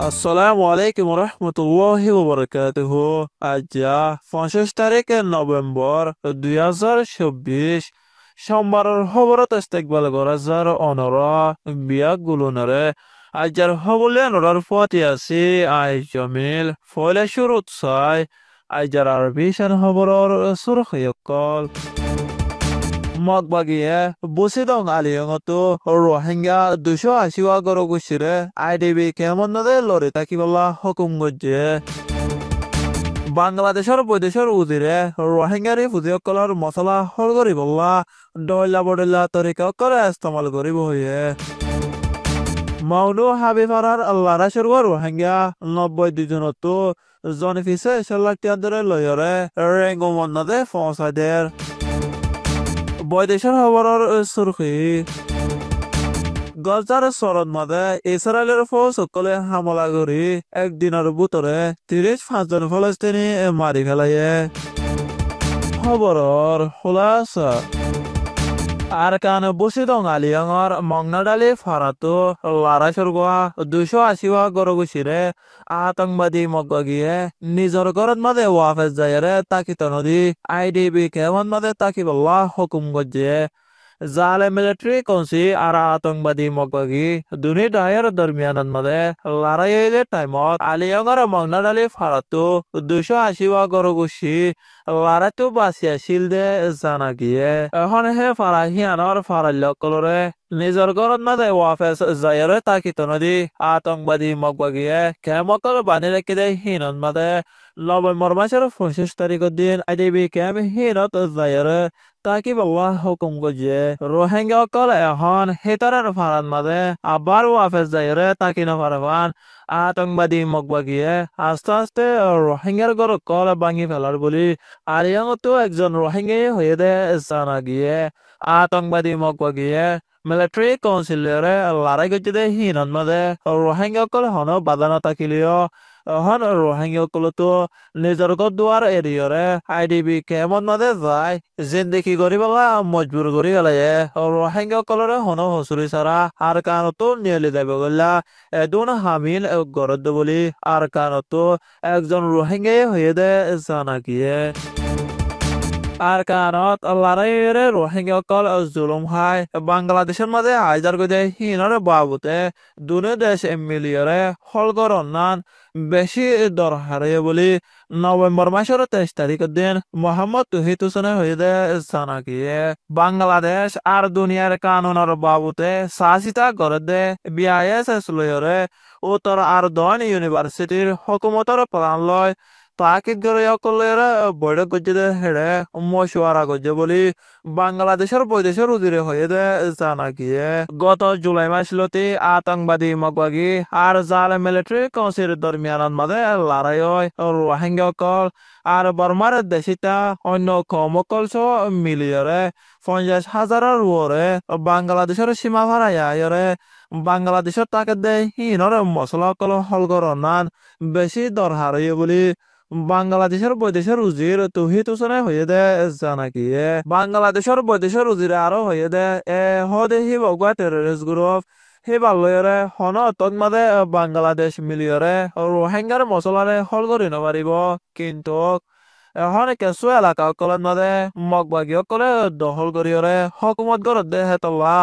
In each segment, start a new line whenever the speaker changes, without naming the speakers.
আসসালামু আলাইকুম রহমতুল্লাহি ওবরাকাতুহু। আজ ৫০ তারিখ নভেম্বর ২০২৪ সোমবারের খবরত ইস্তেকবাল করা যার অনর বিয়াক গুলুনরে আজার হবলে নরার ফুয়াতি আছি আই জমিল ফয়লে শুরুত চাই আইজার আরবি শান খবরর সুরখয়কল মগবাগিয়ে বুসিদং আলিয়ঙতো রোহিঙ্গা ২৮০ গরগুছিরে আইডিবি কেমন নদে লড়ে থাকিবলা হুকুম গজ্জে বাংলাদেশের বৈদেশের উজিরে রোহিঙ্গারি ফুজিসকলৰ মছলা হল করিবলা ডয়লা বডলা তরিকা করে ইস্তেমাল করিব হয়ে মাউনু হাবিফারার লারাশের রোহিঙ্গা ৯০ জনতো জনফিসে ৪০ টিয়াদরে লয়রে রেঙ্গুমন্নদে পৌঁছাদের বৈদেশের খবরের সুরখি গজার চরণ মাদে ইসরায়েলের ফৌজসকলে হামলা করি একদিনের ভিতরে ৩৫ জন ফলস্তিনি মারি ফেলাইয়ে খবরের খোলাসা আর কান বসিদং আলিয়াঙর মংনাডালি ফারাতো লারাইছর গোয়া ২৮০ গরগুছিরে আতঙ্কবাদী মগগিয়ে নিজর ঘরত মাদে ওয়াফেজ যায়রে তাকিত নদী আইডিবি কেমন মাদে তাকিবল্লা হুকুম গজ্জে জালে মিলিটারি কনসি আর আতঙ্কবাদী মগগি দুনি ডায়ের দরমিয়ানত মাদে লড়াইয়ের টাইমত আলিয়াঙর মংনাডালি ফারাতো ২৮০ গরগুছি লড়াইতো বাঁচিয়া শিল দে জানা গিয়ে এখন হে ফারাহিয়ানর ফারাল্যকলরে নিজর ঘরত মাদে ওয়াফেস যায়রে তাকিত নদী আতঙ্কবাদী মগবাগিয়ে কেমকল বানি রেখে দেয় হিনত মাদে নভেম্বর মাসের ২৫ তারিখের দিন আইডিবি ক্যাম্প হিনত যায়রে তাকি বাবা হুকুম গজে রোহিঙ্গা অকল এখন হেতারের ফারান মাদে আবার ওয়াফেস যায়রে তাকি নফারবান আতঙ্কবাদী মগবাগিয়ে আস্তে আস্তে রোহিঙ্গার ঘর কল ভাঙি ফেলার বলি আরিয়াঙতো একজন রোহিঙ্গাই হয়ে দে জানা গিয়ে আতঙ্কবাদী মগবাগিয়ে মিলিটারি কাউন্সিলরে লড়াই করতে দে হিনত মাদে রোহিঙ্গা অকল হন বাধা নাথাকিলেও হন রোহিঙ্গা অকলতো নিজর ঘর দুয়ার এরিয়রে আইডিবি কেমন মাদে যায় জিন্দেগি করিবলা মজবুর করি গেলায়ে রোহিঙ্গা অকলরে হন হসুরি সারা আর কানতো নিয়ে যাইব গলা এদুন হামিল গরদ বলি আর কানতো একজন রোহিঙ্গাই হয়ে দে জানা গিয়ে আর কারণত লড়াইয়ের রোহিঙ্গা অকল জুলুম হয় বাংলাদেশের মাঝে হাজার গজে হিনর বাবুতে দুনো দেশ মিলিয়রে হলগর অন্যান বেশি দরহারে বলি নভেম্বর মাসের ২৩ তারিখের দিন মোহাম্মদ তহিদ হোসেনে হয়ে দে জানা গিয়ে বাংলাদেশ আর দুনিয়ার কানুনের বাবুতে সাচিতা করে দে বিআইএস লয়রে উত্তর আর দন ইউনিভার্সিটির হকুমতর প্রাণ লয় তাকিদ করে অকলের বৈঠক করছে হেড়ে মশওয়ারা করছে বলি বাংলাদেশের বৈদেশের উজিরে হয়ে দে জানা গিয়ে গত জুলাই মাসলতি আতঙ্কবাদী মগবাগি আর জাল মিলিটারি কাউন্সিল দরমিয়ানত মাঝে লড়াই হয় রোহিঙ্গা অকল আর বর্মার দেশিতা অন্য কমকল মিলিয়রে ৫০,০০০-এর ওরে বাংলাদেশের সীমা ভাড়াইয়রে বাংলাদেশের তাকে দেয় হিনর মশলা অকল হলগর নান বেশি দরহার বলি বাংলাদেশের বৈদেশের উজির তহিদ হোসেনে হয়ে দে জানা গিয়ে বাংলাদেশের বৈদেশের উজিরে আরো হয়ে দে হদে হি বগুয়া টেররিস্ট গ্রুপ হি বাল্লয়রে হন তন্মাদে বাংলাদেশ মিলিয়রে রোহিঙ্গার মশলারে হল করি নপারিব কিন্তু এখন কেঁচু এলাকা অকলত মাদে মগবাগী অকলে দখল করিয়রে হকুমত গড়ত দে হেতলা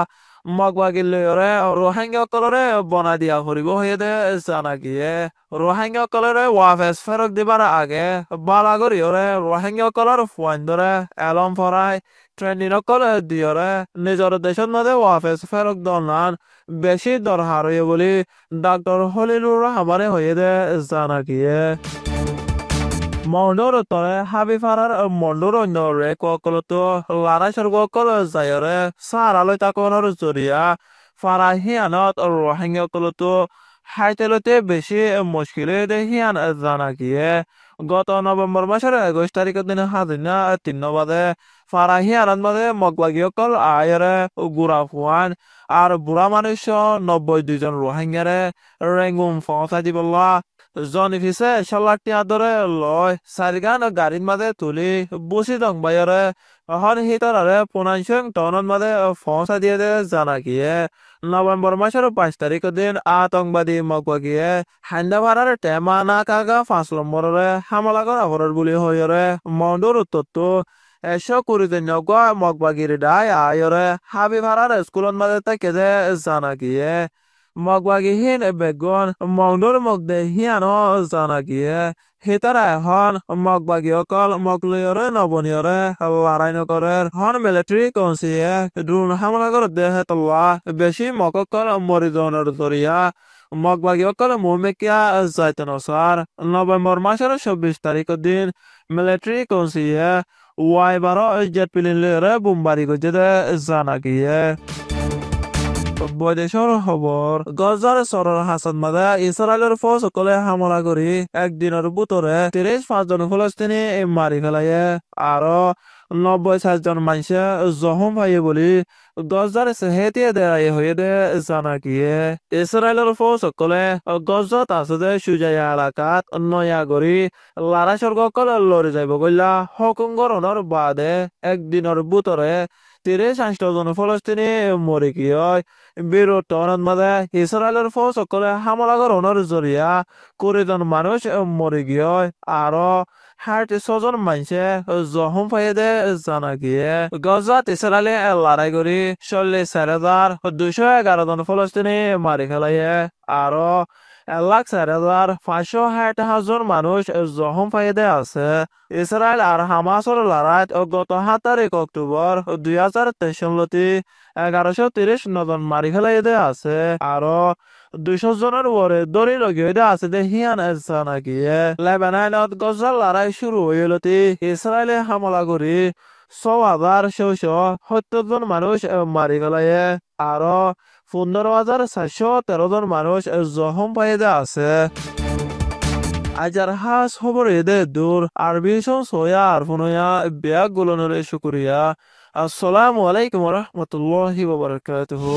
মগবাগী লয়রে রোহিঙ্গা অকলরে বনাই দিয়া ফুরিব হয়ে দে জানা গিয়ে রোহিঙ্গা অকলরে ওয়াফেস ফেরক দিবার আগে বালা করিয়রে রোহিঙ্গা অকলর ফুয়াইন ধরে এলম ফরাই ট্রেনিং অকল দিয়রে নিজর দেশের মধ্যে ওয়াফেস ফেরক দনান বেশি দরকার হয়ে বলি ডাক্তার হলিলুর রহমানে হয়ে দে জানা গিয়ে মন্ডর তরে হাবিফারার মন্ডর অন্যরে ককলতো লড়াই সর্বকল যায়রে সারালৈ তাকনের জরিয়া ফারাহিয়ানত রোহিঙ্গা কলতো হাইতেলতে বেশি মুশকিলে দেহিয়ান জানা গিয়ে গত নভেম্বর মাসের ২১ তারিখের দিন হাজিনা ৩ বাদে ফারাহিয়ানত মাঝে মগবাগী অকল আয়রে গুড়া ফুয়ান আর বুড়া মানুষ ৯২ জন রোহিঙ্গারে রেঙ্গুম পৌঁছাই দিবল্লা জনি ফিসে 1,00,000 টিয়া ধরে লয় সারিগান গাড়ির মাঝে তুলি বসি দং বাইরে হন হিতারে 15 টনের মাঝে ফসা দিয়ে দে জানা গিয়ে নভেম্বর মাসের 5 তারিখ দিন আতঙ্কবাদী মগবাগিয়ে হান্দা ভাড়ার টেমা না কাগা 5 নম্বরে হামলা করা হরার বুলি হইরে মন্ডর উত্তর 120 মগবাগির দায় আয়রে হাবি ভাড়ার স্কুলত মাঝে তাকে যে জানা গিয়ে মগবাগি হিন বেগন মংডর মগদে হিয়ানো জানা গিয়ে হিতারা হন মগবাগি অকল মগলিয়রে নবনিয়রে লড়াই নকরের হন মিলিটারি কনসিয়ে ড্রোন হামলা করে দেহে তল্লা বেশি মককল মরিজনের দরিয়া মগবাগি অকল মুমেকিয়া যাইতেন সার নভেম্বর মাসের 24 তারিখ দিন মিলিটারি কনসিয়ে ওয়াই 12 জেট প্লেন লরে বোমবারি গজে জানা গিয়ে বৈদেশৰ খবৰ গজাৰ চৰৰ হাছত মাদা ইছৰাইলৰ ফৌজসকলে হামলা কৰি একদিনৰ বুটৰে 35 জন ফলস্তিনী মাৰি পেলায়ে আৰু 90 জন মানুহে জখম পায়ে বুলি গজাৰ চেহেতিয়া দেৰাই হৈ দে জানা গিয়ে ইছৰাইলৰ ফৌজসকলে গজত আছে যে সুজায়া এলাকাত নয়া কৰি লাৰা স্বৰ্গসকল লৰি যাব গলা হুকুম গৰণৰ বাদে একদিনৰ বুটৰে 35 জন ফলস্তিনী মৰি গিয়ে বিরোধের মাঝে ইসরায়েলের ফৌজসকলে হামলা করার জরিয়া 20 জন মানুষ মরে গিয়ে আরো 66 জন মানুষে জখম পাইয়ে দে জানা গিয়ে গজাত ইসরায়েলে লড়াই করে 44,211 জন ফলস্তিনি মারি ফেলাইয়ে আরো 1,04,560 জন মানুষ জখম পাইয়ে দে আছে ইসরায়েল আর হামাসের লড়াইত গত 7 তারিখ অক্টোবর 2023 সালতি 1130 জন মারি ফেলাইয়ে দে আছে আরো 200 জনের উপরে দড়ি লগিয়ে দে আছে দে হিয়ান জানা গিয়ে লেবাননত গজার লড়াই শুরু হইলতি ইসরায়েলে হামলা করি 6,770 জন মানুষ মারি ফেলাইয়ে আরো 15,413 জন মানুষ জখম পাইয়ে দে আছে আজার হাস খবর এদে দূর আরবি সোয়া আর ফোনয়া ব্যাগ গুলোনের শুক্রিয়া আসসালামু আলাইকুম ওয়া রাহমাতুল্লাহি ওয়া বারাকাতুহু